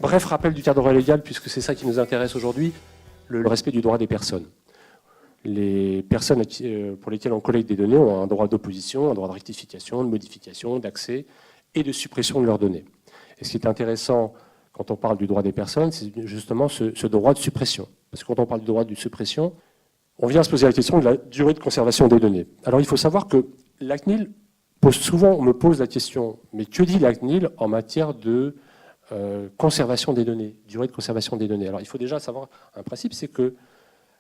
bref rappel du cadre légal, puisque c'est ça qui nous intéresse aujourd'hui, le respect du droit des personnes. Les personnes pour lesquelles on collecte des données ont un droit d'opposition, un droit de rectification, de modification, d'accès et de suppression de leurs données. Et ce qui est intéressant quand on parle du droit des personnes, c'est justement ce droit de suppression. Parce que quand on parle du droit de suppression, on vient se poser la question de la durée de conservation des données. Alors il faut savoir que la CNIL souvent on me pose la question, mais que dit la CNIL en matière de conservation des données, durée de conservation des données? Alors il faut déjà savoir un principe, c'est que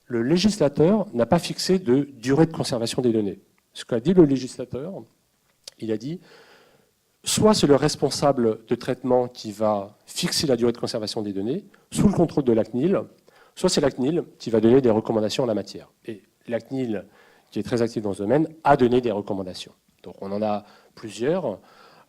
le législateur n'a pas fixé de durée de conservation des données. Ce qu'a dit le législateur, il a dit, soit c'est le responsable de traitement qui va fixer la durée de conservation des données, sous le contrôle de la CNIL, soit c'est la CNIL qui va donner des recommandations en la matière. Et la CNIL, qui est très active dans ce domaine, a donné des recommandations. Donc on en a plusieurs.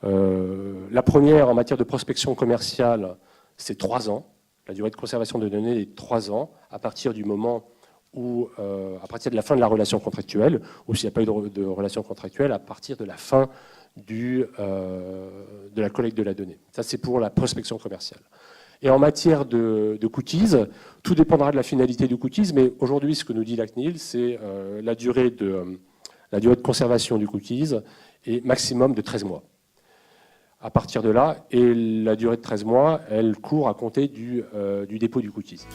La première, en matière de prospection commerciale, c'est 3 ans. La durée de conservation de données est 3 ans, à partir du moment où, à partir de la fin de la relation contractuelle, ou s'il n'y a pas eu de relation contractuelle, à partir de la fin de la collecte de la donnée. Ça, c'est pour la prospection commerciale. Et en matière de cookies, tout dépendra de la finalité du cookies, mais aujourd'hui, ce que nous dit la CNIL, c'est la durée de conservation du cookies est maximum de 13 mois. À partir de là, et la durée de 13 mois, elle court à compter du dépôt du cookies.